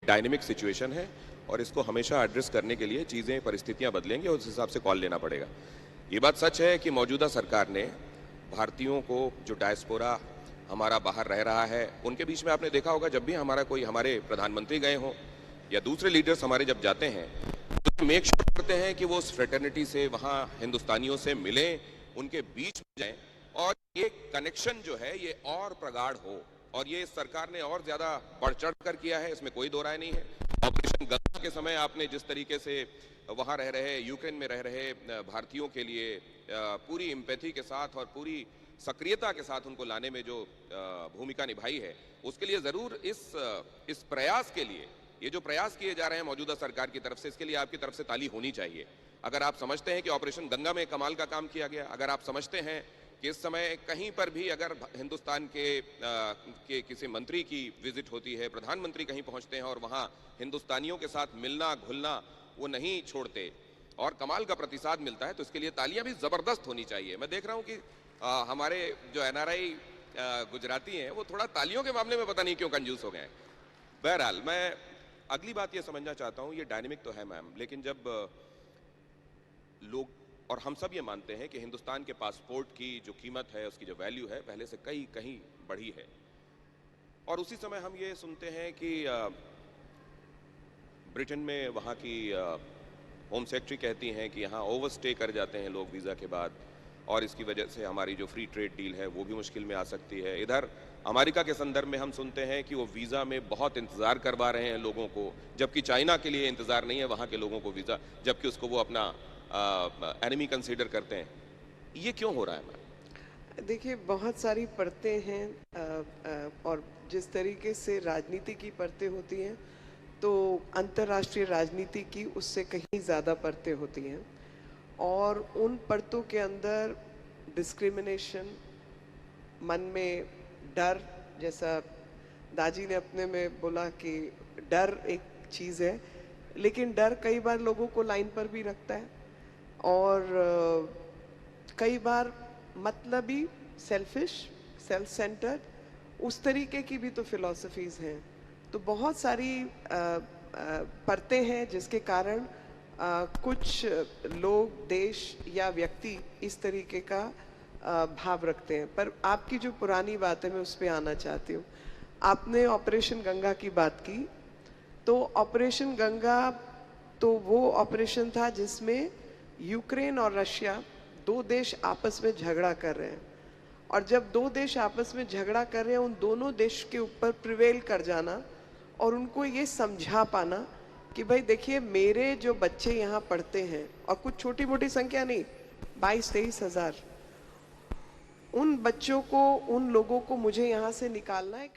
Dynamic situation है और इसको हमेशा एड्रेस करने के लिए चीज़ें परिस्थितियां बदलेंगी और उस हिसाब से कॉल लेना पड़ेगा। ये बात सच है कि मौजूदा सरकार ने भारतीयों को, जो डायस्पोरा हमारा बाहर रह रहा है, उनके बीच में आपने देखा होगा जब भी हमारे प्रधानमंत्री गए हों या दूसरे लीडर्स हमारे जब जाते हैं तो मेक श्योर करते हैं कि वो उस फ्रेटर्निटी से, वहाँ हिंदुस्तानियों से मिलें, उनके बीच में जाएं और ये कनेक्शन जो है ये और प्रगाढ़ हो। और ये सरकार ने और ज्यादा बढ़ चढ़ कर किया है, इसमें कोई दो राय नहीं है। ऑपरेशन गंगा के समय आपने जिस तरीके से वहां रह रहे, यूक्रेन में रह रहे भारतीयों के लिए पूरी एम्पैथी के साथ और पूरी सक्रियता के साथ उनको लाने में जो भूमिका निभाई है, उसके लिए जरूर इस प्रयास के लिए, ये जो प्रयास किए जा रहे हैं मौजूदा सरकार की तरफ से, इसके लिए आपकी तरफ से ताली होनी चाहिए। अगर आप समझते हैं कि ऑपरेशन गंगा में कमाल का काम किया गया, अगर आप समझते हैं कि इस समय कहीं पर भी अगर हिंदुस्तान के किसी मंत्री की विजिट होती है, प्रधानमंत्री कहीं पहुंचते हैं और वहां हिंदुस्तानियों के साथ मिलना घुलना वो नहीं छोड़ते और कमाल का प्रतिसाद मिलता है, तो इसके लिए तालियां भी जबरदस्त होनी चाहिए। मैं देख रहा हूं कि हमारे जो एनआरआई गुजराती हैं वो थोड़ा तालियों के मामले में पता नहीं क्यों कंजूस हो गए हैं। बहरहाल, मैं अगली बात ये समझना चाहता हूं, ये डायनेमिक तो है मैम, लेकिन जब लोग और हम सब ये मानते हैं कि हिंदुस्तान के पासपोर्ट की जो कीमत है, उसकी जो वैल्यू है, पहले से कहीं बढ़ी है, और उसी समय हम ये सुनते हैं कि ब्रिटेन में वहाँ की होम सेक्रेटरी कहती हैं कि यहाँ ओवरस्टे कर जाते हैं लोग वीज़ा के बाद और इसकी वजह से हमारी जो फ्री ट्रेड डील है वो भी मुश्किल में आ सकती है। इधर अमेरिका के संदर्भ में हम सुनते हैं कि वो वीज़ा में बहुत इंतज़ार करवा रहे हैं लोगों को, जबकि चाइना के लिए इंतज़ार नहीं है वहाँ के लोगों को वीज़ा, जबकि उसको वो अपना एनिमी कंसीडर करते हैं। ये क्यों हो रहा है मैम? देखिए, बहुत सारी परतें हैं और जिस तरीके से राजनीति की परतें होती हैं तो अंतर्राष्ट्रीय राजनीति की उससे कहीं ज़्यादा परतें होती हैं, और उन परतों के अंदर डिस्क्रिमिनेशन, मन में डर, जैसा दाजी ने अपने में बोला कि डर एक चीज़ है, लेकिन डर कई बार लोगों को लाइन पर भी रखता है और कई बार मतलबी, सेल्फिश, सेल्फ सेंटर्ड, उस तरीके की भी तो फिलॉसफीज़ हैं। तो बहुत सारी परतें हैं जिसके कारण कुछ लोग, देश या व्यक्ति इस तरीके का भाव रखते हैं। पर आपकी जो पुरानी बात है, मैं उस पर आना चाहती हूँ। आपने ऑपरेशन गंगा की बात की, तो ऑपरेशन गंगा तो वो ऑपरेशन था जिसमें यूक्रेन और रशिया, दो देश आपस में झगड़ा कर रहे हैं, और जब दो देश आपस में झगड़ा कर रहे हैं, उन दोनों देश के ऊपर प्रिवेल कर जाना और उनको ये समझा पाना कि भाई देखिए, मेरे जो बच्चे यहाँ पढ़ते हैं, और कुछ छोटी मोटी संख्या नहीं, 22-23 हज़ार, उन बच्चों को, उन लोगों को मुझे यहाँ से निकालना है।